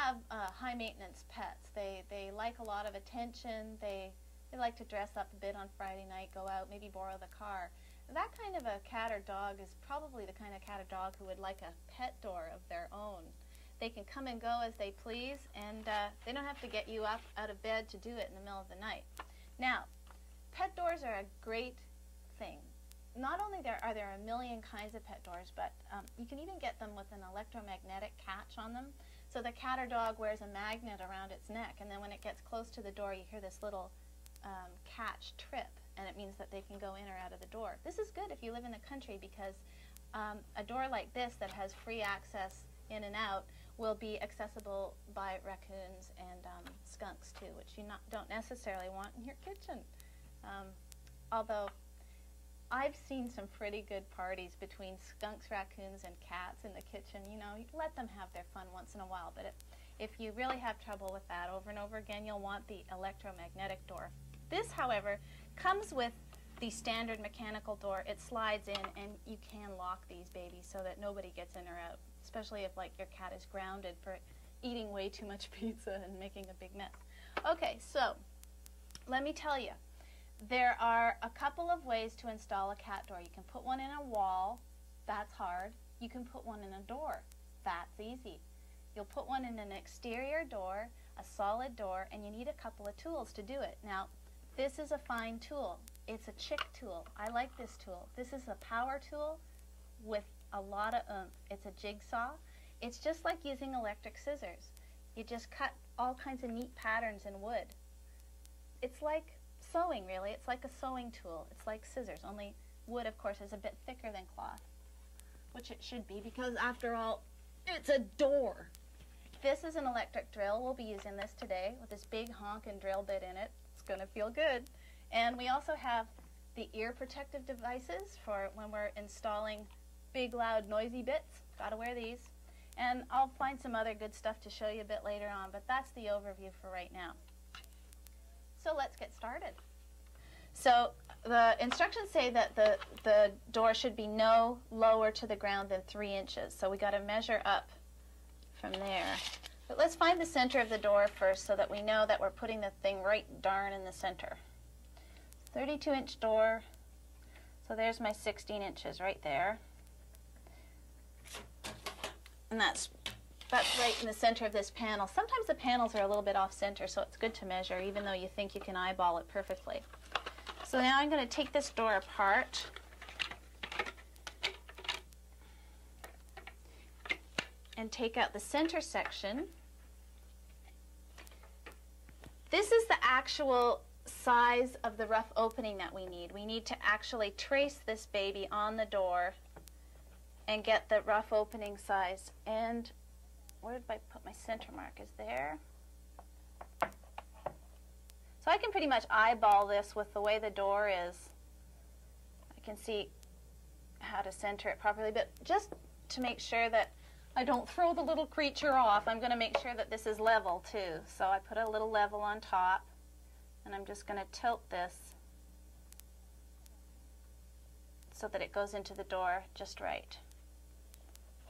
have high maintenance pets. They like a lot of attention. They like to dress up a bit on Friday night, go out, maybe borrow the car. That kind of a cat or dog is probably the kind of cat or dog who would like a pet door of their own. They can come and go as they please, and they don't have to get you up out of bed to do it in the middle of the night. Now, pet doors are a great thing. Not only are there a million kinds of pet doors, but you can even get them with an electromagnetic catch on them. So the cat or dog wears a magnet around its neck, and then when it gets close to the door, you hear this little catch trip, and it means that they can go in or out of the door. This is good if you live in the country, because a door like this that has free access in and out will be accessible by raccoons and skunks too, which you don't necessarily want in your kitchen. Although I've seen some pretty good parties between skunks, raccoons, and cats in the kitchen. You know, you let them have their fun once in a while, but if you really have trouble with that over and over again, you'll want the electromagnetic door. This, however, comes with the standard mechanical door. It slides in, and you can lock these babies so that nobody gets in or out, especially if, like, your cat is grounded for eating way too much pizza and making a big mess. Okay, so let me tell you, there are a couple of ways to install a cat door. You can put one in a wall. That's hard. You can put one in a door. That's easy. You'll put one in an exterior door, a solid door, and you need a couple of tools to do it. Now, this is a fine tool. It's a chick tool. I like this tool. This is a power tool with a lot of oomph. It's a jigsaw. It's just like using electric scissors. You just cut all kinds of neat patterns in wood. It's like sewing, really. It's like a sewing tool. It's like scissors, only wood, of course, is a bit thicker than cloth, which it should be, because after all, it's a door. This is an electric drill. We'll be using this today with this big honkin' drill bit in it. It's going to feel good. And we also have the ear protective devices for when we're installing big, loud, noisy bits. Got to wear these. And I'll find some other good stuff to show you a bit later on, but that's the overview for right now. So let's get started. So the instructions say that the door should be no lower to the ground than 3 inches. So we got to measure up from there. But let's find the center of the door first so that we know that we're putting the thing right darn in the center. 32-inch door. So there's my 16 inches right there. And that's right in the center of this panel. Sometimes the panels are a little bit off center, so it's good to measure, even though you think you can eyeball it perfectly. So now I'm going to take this door apart. And take out the center section. This is the actual size of the rough opening that we need. We need to actually trace this baby on the door and get the rough opening size. And where did I put my center mark? Is there? So I can pretty much eyeball this with the way the door is. I can see how to center it properly, but just to make sure that I don't throw the little creature off, I'm going to make sure that this is level too. So I put a little level on top, and I'm just going to tilt this so that it goes into the door just right.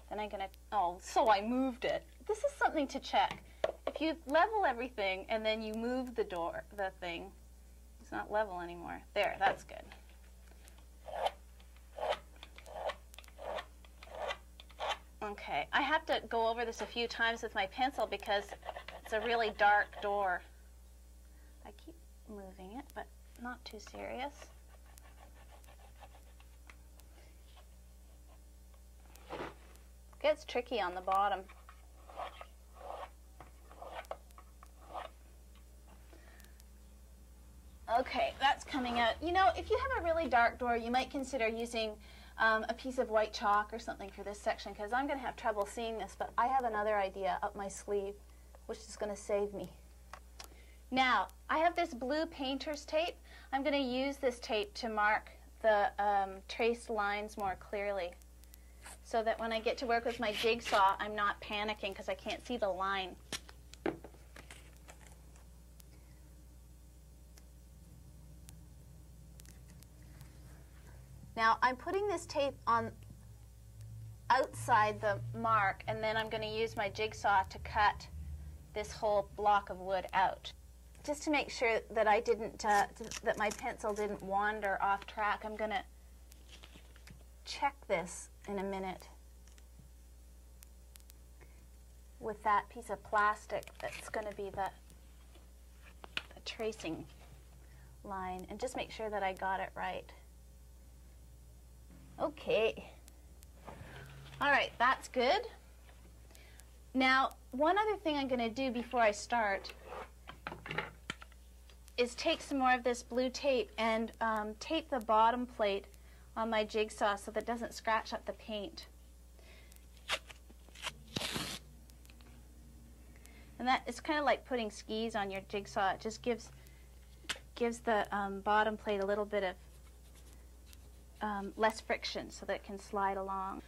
Then I'm going to, oh, so I moved it. This is something to check. If you level everything and then you move the thing, it's not level anymore. There, that's good. Okay, I have to go over this a few times with my pencil because it's a really dark door. I keep moving it, but not too serious. It gets tricky on the bottom. Okay, that's coming out. You know, if you have a really dark door, you might consider using a piece of white chalk or something for this section, because I'm going to have trouble seeing this, but I have another idea up my sleeve which is going to save me. Now, I have this blue painter's tape. I'm going to use this tape to mark the traced lines more clearly so that when I get to work with my jigsaw, I'm not panicking because I can't see the line. Now, I'm putting this tape on outside the mark, and then I'm going to use my jigsaw to cut this whole block of wood out. Just to make sure that I didn't, that my pencil didn't wander off track, I'm going to check this in a minute with that piece of plastic that's going to be the tracing line, and just make sure that I got it right. Okay. All right, that's good. Now, one other thing I'm going to do before I start is take some more of this blue tape and tape the bottom plate on my jigsaw so that it doesn't scratch up the paint. And that is kind of like putting skis on your jigsaw. It just gives the bottom plate a little bit of less friction so that it can slide along.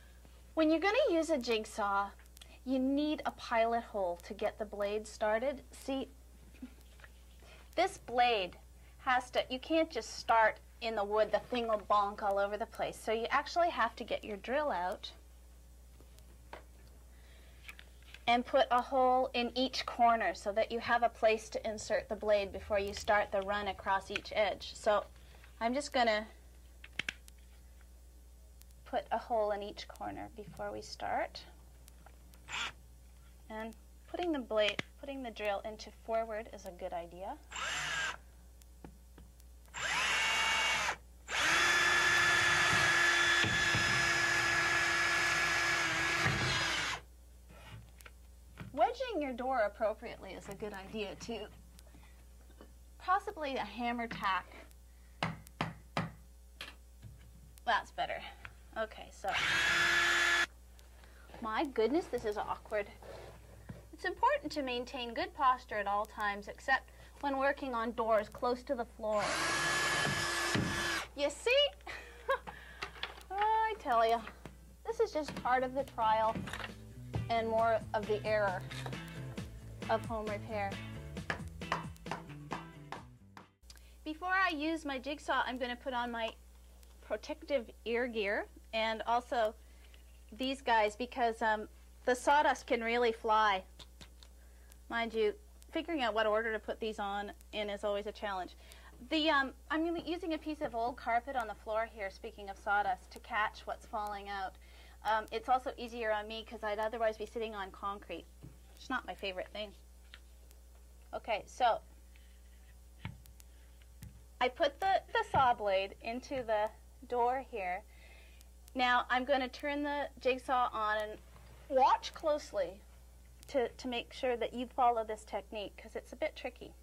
When you're going to use a jigsaw, you need a pilot hole to get the blade started. See, this blade has to, you can't just start in the wood, the thing will bonk all over the place. So you actually have to get your drill out and put a hole in each corner so that you have a place to insert the blade before you start the run across each edge. So I'm just going to put a hole in each corner before we start. And putting the drill into forward is a good idea. Wedging your door appropriately is a good idea too. Possibly a hammer tack. That's better. Okay, so my goodness, this is awkward. It's important to maintain good posture at all times, except when working on doors close to the floor. You see? Oh, I tell you, this is just part of the trial and more of the error of home repair. Before I use my jigsaw, I'm going to put on my protective ear gear and also these guys, because the sawdust can really fly. Mind you, figuring out what order to put these on in is always a challenge. I'm using a piece of old carpet on the floor here, speaking of sawdust, to catch what's falling out. It's also easier on me because I'd otherwise be sitting on concrete. It's not my favorite thing. Okay, so I put the saw blade into the door here. Now I'm going to turn the jigsaw on and watch closely to make sure that you follow this technique because it's a bit tricky.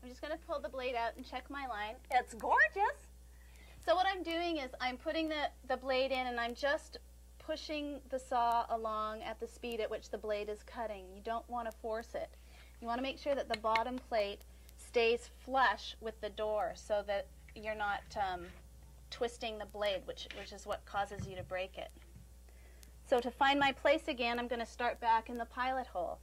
I'm just going to pull the blade out and check my line. It's gorgeous. So what I'm doing is I'm putting the blade in and I'm just pushing the saw along at the speed at which the blade is cutting. You don't want to force it. You want to make sure that the bottom plate stays flush with the door so that you're not twisting the blade, which is what causes you to break it. So to find my place again, I'm going to start back in the pilot hole.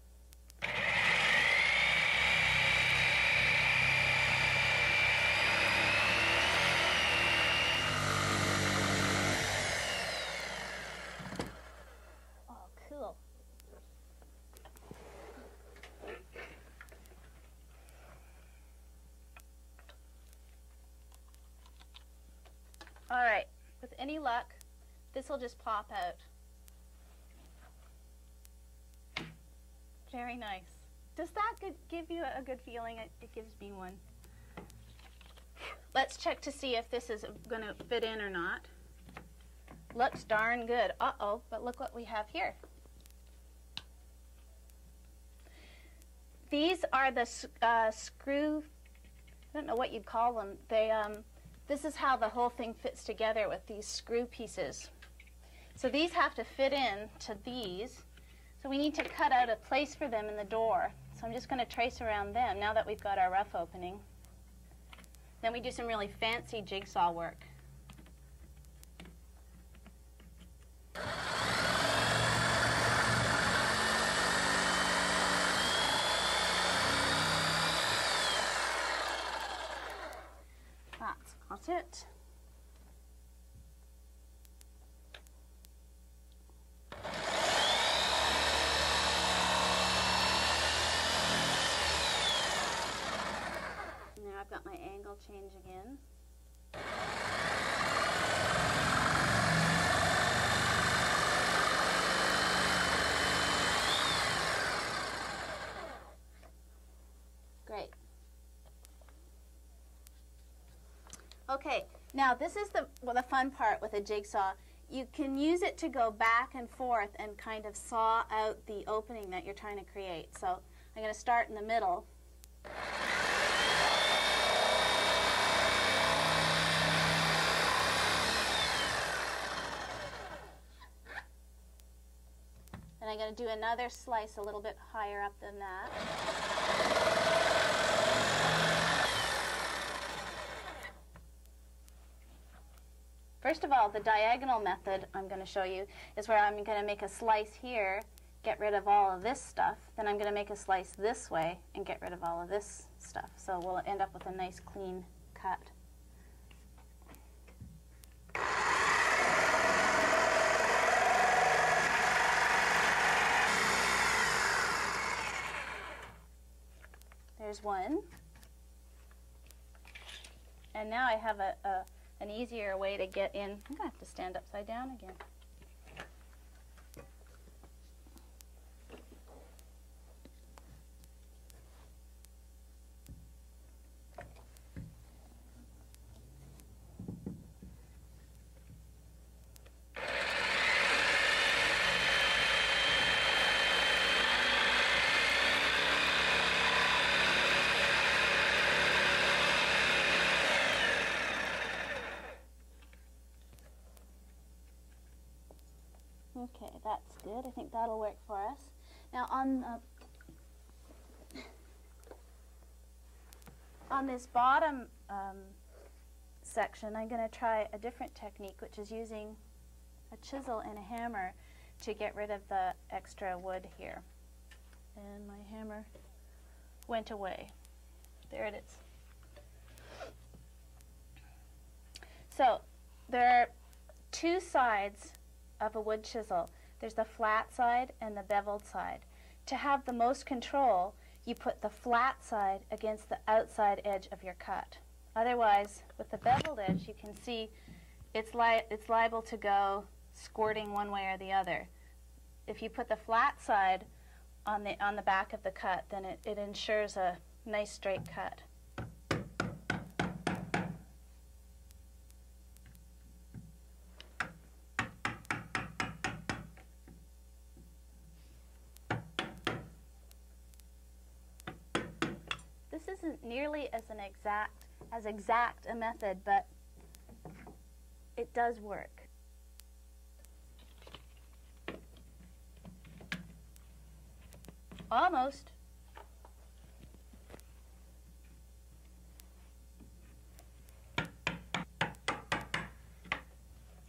All right, with any luck, this will just pop out. Very nice. Does that give you a good feeling? It gives me one. Let's check to see if this is going to fit in or not. Looks darn good. Uh-oh, but look what we have here. These are the screw, I don't know what you'd call them. This is how the whole thing fits together with these screw pieces. So these have to fit in to these. So we need to cut out a place for them in the door. So I'm just going to trace around them now that we've got our rough opening. Then we do some really fancy jigsaw work. That's across it. Now I've got my angle change again. Great. Okay, now this is the fun part with a jigsaw. You can use it to go back and forth and kind of saw out the opening that you're trying to create. So I'm going to start in the middle. And I'm going to do another slice a little bit higher up than that. First of all, the diagonal method I'm going to show you is where I'm going to make a slice here, get rid of all of this stuff. Then I'm going to make a slice this way and get rid of all of this stuff. So we'll end up with a nice clean cut. There's one. And now I have an easier way to get in. I'm going to have to stand upside down again. Okay, that's good. I think that'll work for us. Now on this bottom section, I'm going to try a different technique, which is using a chisel and a hammer to get rid of the extra wood here. And my hammer went away. There it is. So there are two sides of a wood chisel. There's the flat side and the beveled side. To have the most control, you put the flat side against the outside edge of your cut. Otherwise, with the beveled edge, you can see it's liable to go squirting one way or the other. If you put the flat side on the back of the cut, then it ensures a nice straight cut. This isn't nearly as exact a method, but it does work. Almost.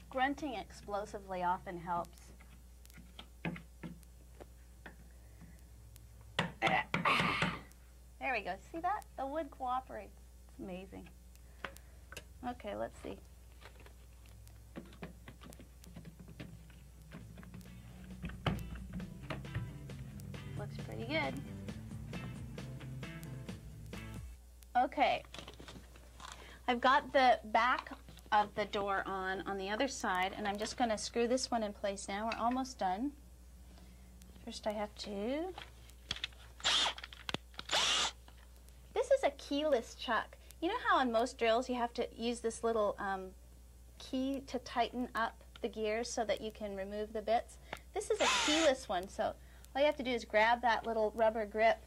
Grunting explosively often helps. There we go. See that? The wood cooperates. It's amazing. Okay, let's see. Looks pretty good. Okay. I've got the back of the door on the other side, and I'm just going to screw this one in place now. We're almost done. First I have to... This is a keyless chuck. You know how on most drills you have to use this little key to tighten up the gears so that you can remove the bits? This is a keyless one, so all you have to do is grab that little rubber grip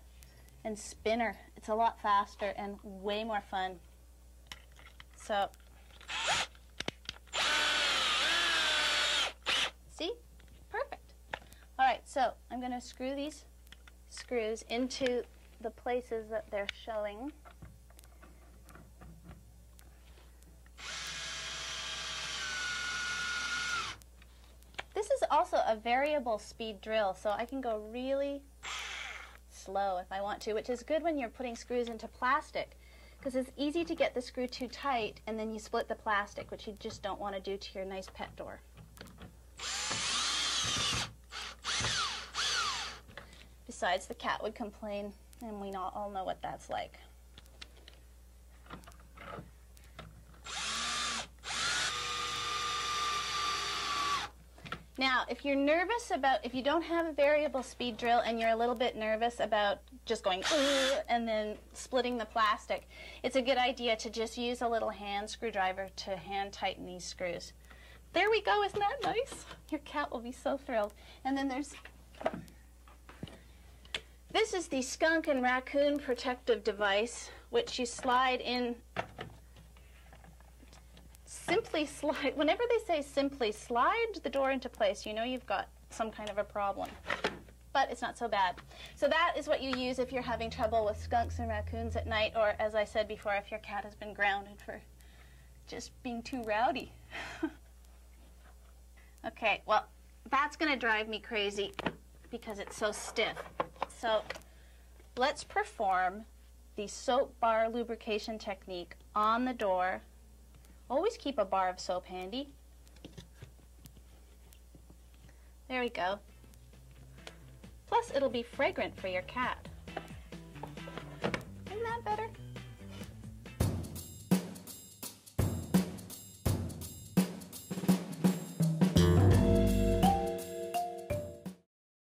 and spin her. It's a lot faster and way more fun. So, see? Perfect. All right, so I'm going to screw these screws into the places that they're showing. This is also a variable speed drill, so I can go really slow if I want to, which is good when you're putting screws into plastic, because it's easy to get the screw too tight and then you split the plastic, which you just don't want to do to your nice pet door. Besides, the cat would complain, and we all know what that's like. Now, if you're nervous about, if you don't have a variable speed drill and you're a little bit nervous about just going and then splitting the plastic, it's a good idea to just use a little hand screwdriver to hand tighten these screws. There we go, isn't that nice? Your cat will be so thrilled. And then this is the skunk and raccoon protective device, which you slide in. Simply slide, whenever they say simply slide the door into place, you know you've got some kind of a problem. But it's not so bad. So that is what you use if you're having trouble with skunks and raccoons at night, or as I said before, if your cat has been grounded for just being too rowdy. Okay, well, that's going to drive me crazy because it's so stiff. So let's perform the soap bar lubrication technique on the door. Always keep a bar of soap handy. There we go. Plus, it'll be fragrant for your cat. Isn't that better?